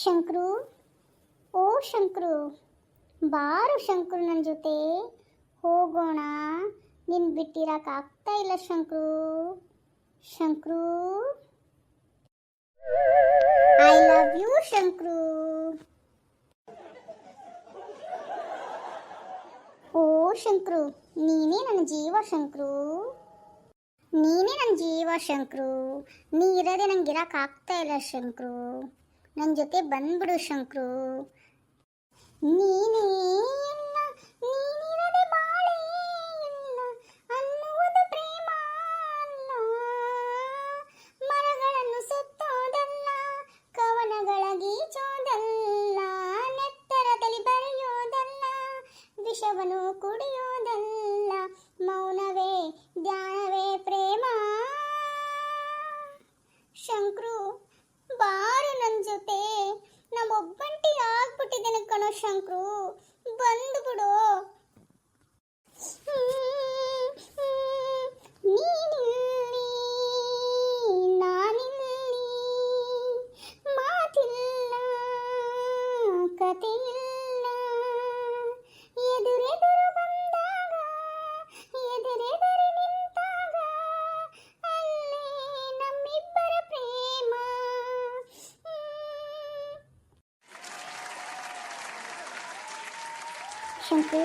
ಶಂಕ್ರು, ಓ ಶಂಕ್ರು, ಬಾರು ಶಂಕ್ರು, ನನ್ನ ಜೊತೆ ಹೋಗೋಣ. ನಿನ್ ಬಿಟ್ಟಿರಕ್ಕಾಗ್ತಾ ಇಲ್ಲ Shankru. Shankru, I love you Shankru. ಓ ಶಂಕ್ರು, ನೀನೇ ನನ್ನ ಜೀವ ಶಂಕ್ರು, ನೀನೇ ನನ್ನ ಜೀವ ಶಂಕ್ರು. ನೀ ಇರೋದೇ ನಂಗೆ ಇರಕ್ಕಾಗ್ತಾ ಇಲ್ಲ ಶಂಕ್ರು. ನನ್ನ ಜೊತೆ ಬಂದ್ಬಿಡು ಶಂಕ್ರು. ನೀನೇ ಎಲ್ಲ, ನೀನಿರದೆ ಬಾಳೇ ಇಲ್ಲ ಅನ್ನುವುದು ಪ್ರೇಮ ಅಲ್ಲ. ಮರಗಳನ್ನು ಸುತ್ತೋದಲ್ಲ, ಕವನಗಳ ಗೀಚೋದಲ್ಲ, ನೆತ್ತರದಲ್ಲಿ ಬರೆಯೋದಲ್ಲ, ವಿಷವನ್ನು ಕುಡಿಯೋದಲ್ಲ. ಮೌನವೇ ಧ್ಯಾನವೇ ಪ್ರೇಮ. ಶಂಕ್ರು, ಬಾರು ನನ್ನ ಜೊತೆ. ನಮ್ಮೊಬ್ಬಂಟಿ ಆಗ್ಬಿಟ್ಟಿದ್ದೇನೆ ಕಣೋ ಶಂಕ್ರು, ಬಂದ್ಬಿಡು. ನೀನಿಲ್ಲಿ ನಾನಿಲ್ಲಿ, ಮಾತಿಲ್ಲ ಕಥೆಯಿಲ್ಲ. ಎದುರೆದುರು ಬಂದಾಗ, ಎದುರೆದುರು ನಿಂತಾಗ, ಅಲ್ಲೇ ನಮ್ಮಿಬ್ಬರ ಪ್ರೇಮ. ಶಂಕ್ರು,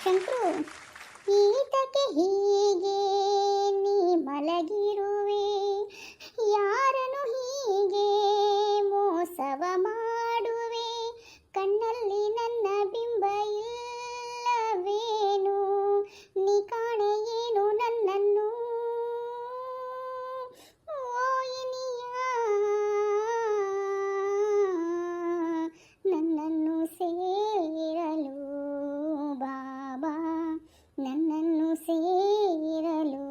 ಶಂಕ್ರು, ಈತಕ್ಕೆ ಹೀಗೆ ನೀ ಮಲಗಿರುವೆ, ಯಾರನ್ನು ಹೀಗೆ ಮೋಸವ ಮಾಡುವೆ. ಕಣ್ಣಲ್ಲಿ ನನ್ನ ಬಿಂಬ ಇಲ್ಲವೇನು, ನೀ ಕಾಣೆ ಏನು ನನ್ನನ್ನು. ಓ ಇನಿಯ, ನನ್ನನ್ನು ಸೇರಲು ಬಾಬಾ, ನನ್ನನ್ನು ಸೇರಲು.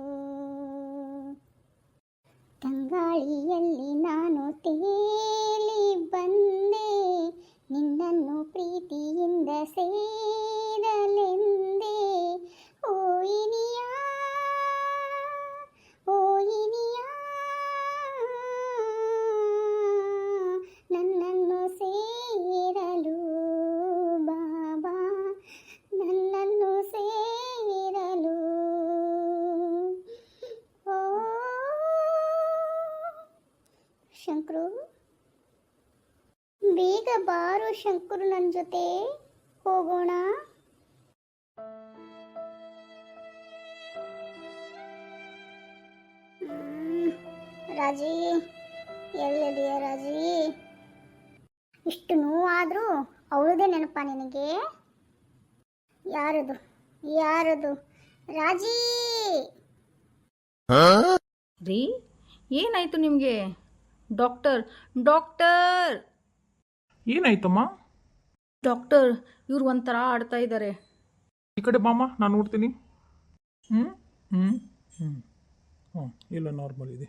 ತಂಗಾಳಿಯಲ್ಲಿ ನಾನು ತೇಲಿ ಬಂದೆ, ನಿನ್ನನ್ನು ಪ್ರೀತಿಯಿಂದ ಸೇರಲೆಂದೆ. ಓ ಇನಿಯ, ಓ ಇನಿಯ, ನನ್ನನ್ನು ಸೇರಲು ಬಾಬಾ, ನನ್ನನ್ನು ಸೇರಲು. ಓ ಶಂಕ್ರು, ಬೇಗ ಬಾರು ಶಂಕ್ರು, ನನ್ನ ಜೊತೆ ಹೋಗೋಣ. ರಾಜಿ, ಎಲ್ಲಿದೆಯಾ ರಾಜಿ? ಇಷ್ಟು ನೋವಾದರೂ ಅವಳದೇ ನೆನಪ ನಿನಗೆ? ಯಾರದು ಯಾರದು? ರಾಜಿ ರೀ, ಏನಾಯ್ತು ನಿಮಗೆ? ಡಾಕ್ಟರ್, ಡಾಕ್ಟರ್, ಏನಾಯ್ತಮ್ಮ? ಡಾಕ್ಟರ್, ಇವ್ರು ಒಂಥರ ಆಡ್ತಾ ಇದ್ದಾರೆ. ಈ ಕಡೆ ಬಾಮ್ಮ, ನಾನು ನೋಡ್ತೀನಿ. ಹ್ಞೂ ಹ್ಞೂ ಹ್ಞೂ ಹಾಂ, ಎಲ್ಲ ನಾರ್ಮಲ್ ಇದೆ.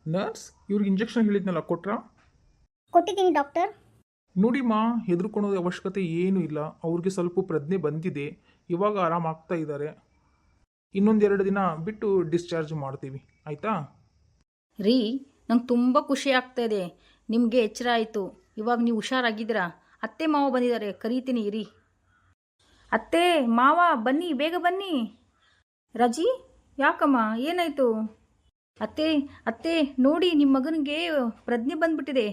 ನರ್ಸ್, ಇವ್ರಿಗೆ ಇಂಜೆಕ್ಷನ್ ಹೇಳಿದ್ನಲ್ಲ, ಕೊಟ್ರಾ? ಕೊಟ್ಟಿದ್ದೀನಿ ಡಾಕ್ಟರ್. ನೋಡಿಮ್ಮ, ಹೆದರ್ಕೊಳೋದು ಅವಶ್ಯಕತೆ ಏನೂ ಇಲ್ಲ. ಅವ್ರಿಗೆ ಸ್ವಲ್ಪ ಪ್ರಜ್ಞೆ ಬಂದಿದೆ, ಇವಾಗ ಆರಾಮಾಗ್ತಾ ಇದ್ದಾರೆ. ಇನ್ನೊಂದೆರಡು ದಿನ ಬಿಟ್ಟು ಡಿಸ್ಚಾರ್ಜ್ ಮಾಡ್ತೀವಿ, ಆಯಿತಾ? ರೀ, ನಂಗೆ ತುಂಬ ಖುಷಿ ಆಗ್ತಾ ಇದೆ. ನಿಮಗೆ ಎಚ್ಚರ ಆಯಿತು. ಇವಾಗ ನೀವು ಹುಷಾರಾಗಿದ್ದೀರಾ? ಅತ್ತೆ ಮಾವ ಬಂದಿದ್ದಾರೆ, ಕರೀತೀನಿ ಇರಿ. ಅತ್ತೆ ಮಾವ ಬನ್ನಿ, ಬೇಗ ಬನ್ನಿ. ರಜಿ, ಯಾಕಮ್ಮ, ಏನಾಯಿತು? ಅತ್ತೆ ಅತ್ತೆ ನೋಡಿ, ನಿಮ್ಮ ಮಗನಿಗೆ ಪ್ರಜ್ಞೆ ಬಂದ್ಬಿಟ್ಟಿದೆ.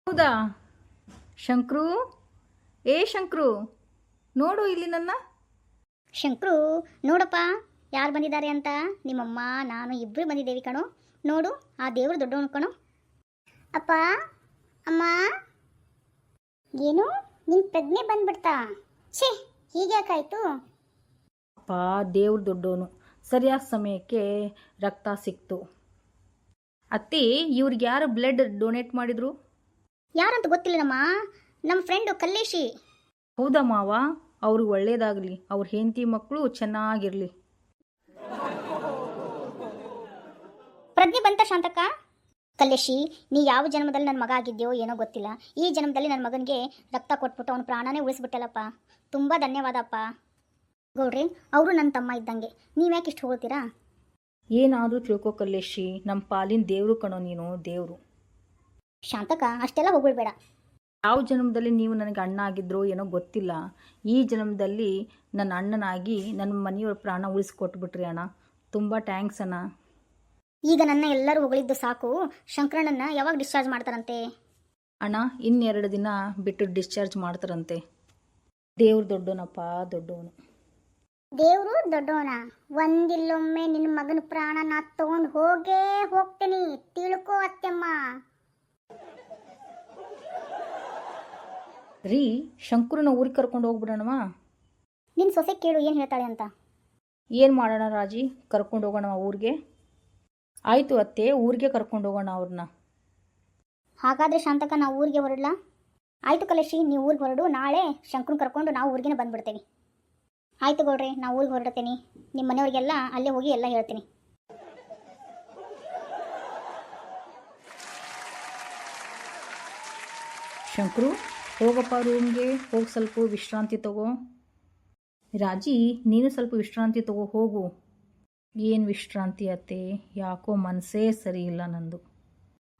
ಹೌದಾ? ಶಂಕ್ರು, ಏ ಶಂಕ್ರು, ನೋಡು ಇಲ್ಲಿ ನನ್ನ. ಶಂಕ್ರು, ನೋಡಪ್ಪ ಯಾರು ಬಂದಿದ್ದಾರೆ ಅಂತ. ನಿಮ್ಮಮ್ಮ ನಾನು ಇಬ್ಬರು ಬಂದಿದ್ದೇವೆ ಕಣೋ. ನೋಡು, ಆ ದೇವರು ದೊಡ್ಡವನು ಕಣೋ. ಅಪ್ಪ, ಅಮ್ಮ, ಏನು ನಿನ್ನ ಪ್ರಜ್ಞೆ ಬಂದ್ಬಿಡ್ತಾ? ಛೇ, ಹೀಗ್ಯಾಕಾಯ್ತು? ಅಪ್ಪ, ದೇವ್ರು ದೊಡ್ಡವನು. ಸರಿಯಾದ ಸಮಯಕ್ಕೆ ರಕ್ತ ಸಿಕ್ತು. ಅತ್ತೆ, ಇವ್ರಿಗೆ ಯಾರು ಬ್ಲಡ್ ಡೊನೇಟ್ ಮಾಡಿದ್ರು? ಯಾರಂತ ಗೊತ್ತಿಲ್ಲನಮ್ಮ, ನಮ್ಮ ಫ್ರೆಂಡು ಕಲ್ಲೇಶಿ. ಹೌದಾ ಮಾವ? ಅವ್ರಿಗೆ ಒಳ್ಳೇದಾಗಲಿ, ಅವ್ರ ಹೆಂಡತಿ ಮಕ್ಕಳು ಚೆನ್ನಾಗಿರಲಿ. ಪ್ರಜ್ಞೆ ಬಂತ ಶಾಂತಕ್ಕ? ಕಲ್ಲೇಶಿ, ನೀ ಯಾವ ಜನ್ಮದಲ್ಲಿ ನನ್ನ ಮಗ ಆಗಿದ್ಯೋ ಏನೋ ಗೊತ್ತಿಲ್ಲ, ಈ ಜನ್ಮದಲ್ಲಿ ನನ್ನ ಮಗನಿಗೆ ರಕ್ತ ಕೊಟ್ಬಿಟ್ಟು ಅವನ ಪ್ರಾಣನೇ ಉಳಿಸ್ಬಿಟ್ಟಲ್ಲಪ್ಪ. ತುಂಬ ಧನ್ಯವಾದಪ್ಪ. ಗೌಡ್ರಿ, ಅವರು ನನ್ನ ತಮ್ಮ ಇದ್ದಂಗೆ, ನೀವ್ಯಾಕೆ ಇಷ್ಟು ಹೋಗ್ತೀರಾ? ಏನಾದರೂ ತಿಳ್ಕೊ ಕಲ್ಲೇಶಿ, ನಮ್ಮ ಪಾಲಿನ ದೇವರು ಕಣೋ ನೀನು, ದೇವರು. ಶಾಂತಕ, ಅಷ್ಟೆಲ್ಲ ಹೋಗ್ಬಿಡ್ಬೇಡ. ಯಾವ ಜನ್ಮದಲ್ಲಿ ನೀವು ನನಗೆ ಅಣ್ಣ ಆಗಿದ್ರೋ ಏನೋ ಗೊತ್ತಿಲ್ಲ, ಈ ಜನ್ಮದಲ್ಲಿ ನನ್ನ ಅಣ್ಣನಾಗಿ ನನ್ನ ಮನೆಯವ್ರ ಪ್ರಾಣ ಉಳಿಸ್ಕೊಟ್ಬಿಟ್ರಿ ಅಣ್ಣ. ತುಂಬ ಥ್ಯಾಂಕ್ಸ್ ಅಣ್ಣ. ಈಗ ನನ್ನ ಎಲ್ಲರೂ ಹೊಗಳಿದ್ದು ಸಾಕು. ಶಂಕರಣ್ಣನ ಯಾವಾಗ ಡಿಸ್ಚಾರ್ಜ್ ಮಾಡ್ತಾರಂತೆ? ಅಣ್ಣ, ಇನ್ನೆರಡು ದಿನ ಬಿಟ್ಟು ಡಿಸ್ಚಾರ್ಜ್ ಮಾಡ್ತಾರಂತೆ. ದೇವ್ರು ದೊಡ್ಡವನಪ್ಪ, ದೊಡ್ಡವನು. ದೇವರು ದೊಡ್ಡವನ. ಒಂದಿಲ್ಲೊಮ್ಮೆ ನಿನ್ನ ಮಗನ ಪ್ರಾಣ ನಾ ತಗೊಂಡು ಹೋಗ್ತೀನಿ, ತಿಳ್ಕೋ ಅತ್ತೆಮ್ಮ. ರೀ, ಶಂಕರನ ಊರಿಗೆ ಕರ್ಕೊಂಡು ಹೋಗ್ಬಿಡೋಣವಾ? ನಿನ್ನ ಸೊಸೆ ಕೇಳು ಏನು ಹೇಳ್ತಾಳೆ ಅಂತ. ಏನು ಮಾಡೋಣ ರಾಜಿ, ಕರ್ಕೊಂಡು ಹೋಗೋಣ ಊರಿಗೆ? ಆಯಿತು ಅತ್ತೆ, ಊರಿಗೆ ಕರ್ಕೊಂಡು ಹೋಗೋಣ ಅವ್ರನ್ನ. ಹಾಗಾದರೆ ಶಾಂತಕ, ನಾವು ಊರಿಗೆ ಹೊರಡ್ಲಾ? ಆಯಿತು ಕಲೇಶಿ, ನೀವು ಊರಿಗೆ ಹೊರಡು. ನಾಳೆ ಶಂಕರನ್ ಕರ್ಕೊಂಡು ನಾವು ಊರಿಗೆ ಬಂದುಬಿಡ್ತೇವೆ. ಆಯಿತು ಗೌಡ್ರೆ, ನಾವು ಊರಿಗೆ ಹೊರಡ್ತೀನಿ. ನಿಮ್ಮ ಮನೆಯವರಿಗೆಲ್ಲ ಅಲ್ಲೇ ಹೋಗಿ ಎಲ್ಲ ಹೇಳ್ತೀನಿ. ಶಂಕರು, ಹೋಗಪ್ಪ ರೂಮ್ಗೆ, ಹೋಗಿ ಸ್ವಲ್ಪ ವಿಶ್ರಾಂತಿ ತಗೋ. ರಾಜಿ, ನೀನು ಸ್ವಲ್ಪ ವಿಶ್ರಾಂತಿ ತಗೋ, ಹೋಗು. ಏನು ವಿಶ್ರಾಂತಿ ಅತ್ತೆ, ಯಾಕೋ ಮನಸ್ಸೇ ಸರಿ ಇಲ್ಲ ನಂದು.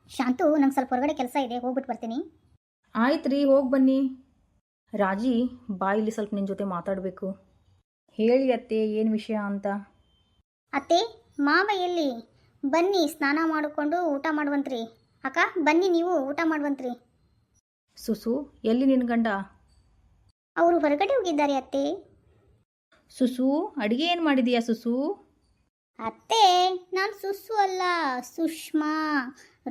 ಶಾಂತು, ನಂಗೆ ಸ್ವಲ್ಪ ಹೊರಗಡೆ ಕೆಲಸ ಇದೆ, ಹೋಗ್ಬಿಟ್ಟು ಬರ್ತೀನಿ. ಆಯ್ತು ರೀ, ಹೋಗಿ ಬನ್ನಿ. ರಾಜಿ, ಬಾಯಿಲಿ ಸ್ವಲ್ಪ ನಿನ್ನ ಜೊತೆ ಮಾತಾಡಬೇಕು. ಹೇಳಿ ಅತ್ತೆ, ಏನು ವಿಷಯ ಅಂತ. ಅತ್ತೆ, ಮಾವ ಎಲ್ಲಿ? ಬನ್ನಿ, ಸ್ನಾನ ಮಾಡಿಕೊಂಡು ಊಟ ಮಾಡುವಂತ್ರಿ. ಅಕ್ಕ, ಬನ್ನಿ, ನೀವು ಊಟ ಮಾಡುವಂತ್ರಿ. ಸುಸು, ಎಲ್ಲಿ ನಿನ್ನ ಗಂಡ? ಅವರು ಹೊರಗಡೆ ಹೋಗಿದ್ದಾರೆ ಅತ್ತೆ. ಸುಸು, ಅಡುಗೆ ಏನು ಮಾಡಿದೀಯಾ ಸುಸು? ಅತ್ತೆ, ನಾನು ಸುಸ್ಸು ಅಲ್ಲ, ಸುಷ್ಮಾ.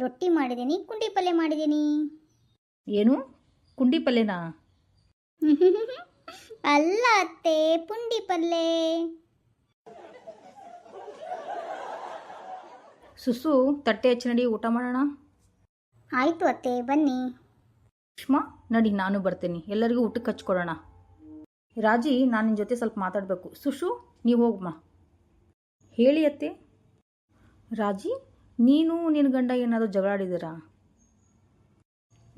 ರೊಟ್ಟಿ ಮಾಡಿದ್ದೀನಿ, ಕುಂಡಿ ಪಲ್ಯ ಮಾಡಿದ್ದೀನಿ. ಏನು, ಕುಂಡಿ ಪಲ್ಯನಾ? ಅಲ್ಲ ಅತ್ತೆ, ಪುಂಡಿ ಪಲ್ಲೆ. ಸುಸು, ತಟ್ಟೆ ಹಚ್ಚಿ ನಡಿ, ಊಟ ಮಾಡೋಣ. ಆಯಿತು ಅತ್ತೆ, ಬನ್ನಿ. ಸುಷ್ಮಾ, ನಡಿ, ನಾನು ಬರ್ತೀನಿ, ಎಲ್ಲರಿಗೂ ಊಟಕ್ಕೆ ಹಚ್ಕೊಡೋಣ. ರಾಜಿ, ನಾನು ನಿನ್ನ ಜೊತೆ ಸ್ವಲ್ಪ ಮಾತಾಡಬೇಕು. ಸುಶು, ನೀವು ಹೋಗಮ್ಮ. ಹೇಳಿ ಅತ್ತೆ. ರಾಜಿ, ನೀನು ನಿನ್ನ ಗಂಡ ಏನಾದರೂ ಜಗಳಾಡಿದ್ದೀರಾ?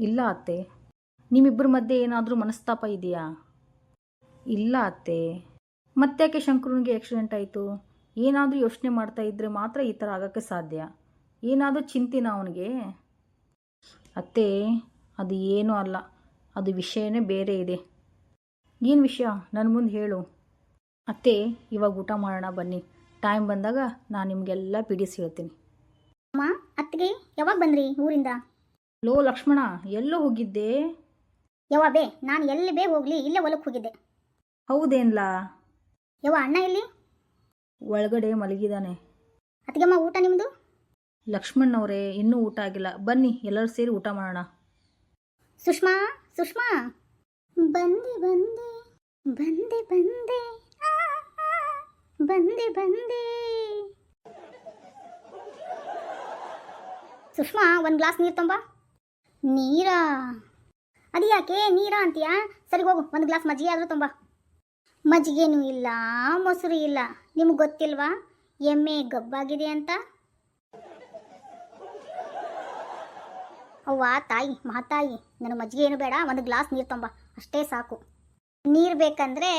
ಇಲ್ಲ ಅತ್ತೆ. ನಿಮ್ಮಿಬ್ಬರ ಮಧ್ಯೆ ಏನಾದರೂ ಮನಸ್ತಾಪ ಇದೆಯಾ? ಇಲ್ಲ ಅತ್ತೆ. ಮತ್ತ್ಯಾಕೆ ಶಂಕರನಿಗೆ ಆಕ್ಸಿಡೆಂಟ್ ಆಯಿತು? ಏನಾದರೂ ಯೋಚನೆ ಮಾಡ್ತಾ ಇದ್ದರೆ ಮಾತ್ರ ಈ ಥರ ಆಗೋಕ್ಕೆ ಸಾಧ್ಯ. ಏನಾದರೂ ಚಿಂತೆನಾ ಅವನಿಗೆ? ಅತ್ತೆ, ಅದು ಏನೂ ಅಲ್ಲ, ಅದು ವಿಷಯನೇ ಬೇರೆ ಇದೆ. ಏನು ವಿಷಯ, ನನ್ನ ಮುಂದೆ ಹೇಳು. ಅತ್ತೆ, ಇವಾಗ ಊಟ ಮಾಡೋಣ ಬನ್ನಿ. ಟೈಮ್ ಬಂದಾಗ ನಾನು ನಿಮಗೆಲ್ಲ ಬಿಡಿಸಿ ಹೇಳ್ತೀನಿ. ಅಮ್ಮ, ಅತ್ತಿಗೆ ಯಾವಾಗ ಬಂದ್ರಿ ಊರಿಂದ? ಲೋ ಲಕ್ಷ್ಮಣ, ಎಲ್ಲೋ ಹೋಗಿದ್ದೆ? ಯವ್ವ ಬೇ, ನಾನು ಎಲ್ಲಿ ಬೇ ಹೋಗಲಿ, ಇಲ್ಲೇ ಹೊಲಕ್ಕೆ ಹೋಗಿದ್ದೆ. ಹೌದೇನ್ಲಾ? ಯವ್ವ, ಅಣ್ಣ ಎಲ್ಲಿ? ಒಳಗಡೆ ಮಲಗಿದ್ದಾನೆ. ಅತ್ತಿಗೆಮ್ಮ, ಊಟ ನಿಮ್ಮದು? ಲಕ್ಷ್ಮಣ್ಣವರೇ, ಇನ್ನೂ ಊಟ ಆಗಿಲ್ಲ, ಬನ್ನಿ ಎಲ್ಲರೂ ಸೇರಿ ಊಟ ಮಾಡೋಣ. ಸುಷ್ಮಾ, ಸುಷ್ಮಾ, ಬಂದೆ ಬಂದೆ ಬಂದೆ ಬಂದೆ ಆ, ಆ, ಬಂದೆ ಬಂದೆ. ಸುಷ್ಮಾ, ಒಂದು ಗ್ಲಾಸ್ ನೀರು ತೊಂಬ. ನೀರಾ? ಅದು ಯಾಕೆ ನೀರಾ ಅಂತೀಯಾ? ಸರಿ ಹೋಗು, ಒಂದು ಗ್ಲಾಸ್ ಮಜ್ಜಿಗೆ ಆದರೂ ತೊಂಬ. ಮಜ್ಜಿಗೆನೂ ಇಲ್ಲ, ಮೊಸರು ಇಲ್ಲ. ನಿಮ್ಗೆ ಗೊತ್ತಿಲ್ವಾ ಎಮ್ಮೆ ಗಬ್ಬಾಗಿದೆ ಅಂತ? ಅವ್ವ ತಾಯಿ, ಮಹಾತಾಯಿ, ನನಗೆ ಮಜ್ಜಿಗೆ ಏನು ಬೇಡ, ಒಂದು ಗ್ಲಾಸ್ ನೀರು ತೊಂಬ, ಅಷ್ಟೇ ಸಾಕು. ನೀರು ಬೇಕಂದ್ರೆ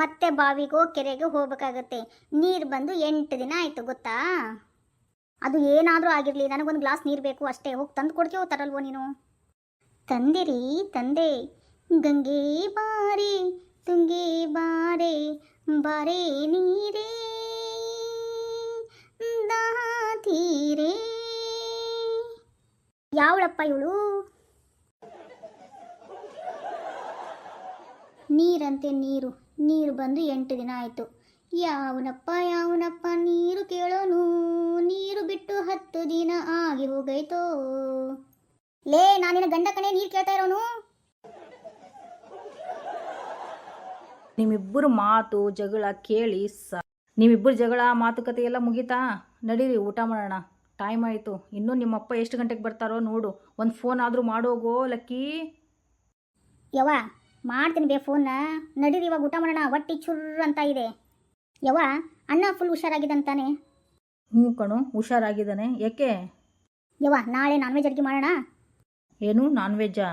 ಮತ್ತೆ ಬಾವಿಗೋ ಕೆರೆಗೋ ಹೋಗ್ಬೇಕಾಗತ್ತೆ. ನೀರು ಬಂದು 8 ದಿನ ಆಯಿತು ಗೊತ್ತಾ? ಅದು ಏನಾದರೂ ಆಗಿರಲಿ, ನನಗೊಂದು ಗ್ಲಾಸ್ ನೀರು ಬೇಕು ಅಷ್ಟೇ. ಹೋಗಿ ತಂದು ಕೊಡ್ತೀವೋ ತರಲ್ವೋ ನೀನು? ತಂದಿರಿ, ತಂದೆ. ಗಂಗೆ ಬಾರೆ ತುಂಗೆ ಬಾರೆ, ಬಾರೆ ನೀರೇ ದಾತೀರೇ. ಯಾವಳಪ್ಪ ಇವಳು? ನೀರಂತೆ ನೀರು, ನೀರು ಬಂದು 8 ದಿನ ಆಯಿತು. ಯಾವನಪ್ಪ ನೀರು ಕೇಳೋನು? ನೀರು ಬಿಟ್ಟು 10 ದಿನ ಆಗಿ ಹೋಗೈತೋ. ಲೇ, ನಾನಿನ ಗಂಡ ಕಣೆ, ನೀರು ಕೇಳ್ತಾ ಇರೋನು. ನಿಮ್ಮಿಬ್ಬರು ಮಾತು ಜಗಳ ಕೇಳಿ ನಿಮ್ಮಿಬ್ಬರು ಜಗಳ ಮಾತುಕತೆ ಎಲ್ಲ ಮುಗೀತಾ? ನಡೀರಿ ಊಟ ಮಾಡೋಣ, ಟೈಮ್ ಆಯಿತು. ಇನ್ನೂ ನಿಮ್ಮಪ್ಪ ಎಷ್ಟು ಗಂಟೆಗೆ ಬರ್ತಾರೋ ನೋಡು. ಒಂದು ಫೋನ್ ಆದರೂ ಮಾಡೋಗೋ ಲಕ್ಕಿ. ಯವ್ವ, ಮಾಡ್ತೀನಿ ಬೇ ಫೋನ್ನ. ನಡೀರಿ ಇವಾಗ ಊಟ ಮಾಡೋಣ, ಹೊಟ್ಟಿ ಚುರ್ರ ಅಂತ ಇದೆ. ಯವ್ವ, ಅಣ್ಣ ಫುಲ್ ಹುಷಾರಾಗಿದ್ದಂತಾನೆ? ಹ್ಞೂ ಕಣು, ಹುಷಾರಾಗಿದ್ದಾನೆ. ಯಾಕೆ? ಯವ್ವ, ನಾಳೆ ನಾನ್ ವೆಜ್ ಅಡುಗೆ ಮಾಡೋಣ. ಏನು, ನಾನ್ ವೆಜ್ಜಾ?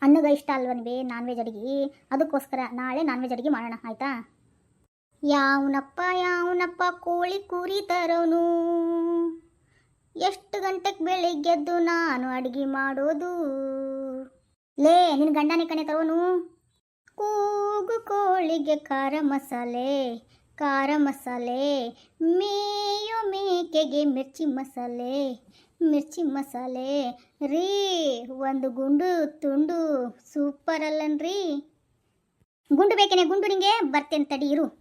ಅನ್ನಗ ಇಷ್ಟ ಅಲ್ವನ್ ಬೇ ನಾನ್ ವೆಜ್ ಅಡುಗೆ, ಅದಕ್ಕೋಸ್ಕರ ನಾಳೆ ನಾನ್ ವೆಜ್ ಅಡುಗೆ ಮಾಡೋಣ, ಆಯಿತಾ? ಯಾವನಪ್ಪ ಕೋಳಿ ಕೂರಿ ತರೋನು? ಎಷ್ಟು ಗಂಟೆಗೆ ಬೆಳಿಗ್ಗೆದ್ದು ನಾನು ಅಡುಗೆ ಮಾಡೋದು? ಲೇ ನಿನ್ನ ಗಂಡನೇ ಕಣೆ ತರೋನು. ಕೂಗು ಕೋಳಿಗೆ ಖಾರ ಮಸಾಲೆ, ಖಾರ ಮಸಾಲೆ, ಮೇಯೋ ಮೇಕೆಗೆ ಮಿರ್ಚಿ ಮಸಾಲೆ, ಮಿರ್ಚಿ ಮಸಾಲೆ. ರೀ ಒಂದು ಗುಂಡು ತುಂಡು ಸೂಪರ್ ಅಲ್ಲನ್ರಿ. ಗುಂಡು ಬೇಕೇನೆ ಗುಂಡು ನಿಂಗೆ ಬರ್ತೇನೆ ತಡಿ ಇರು.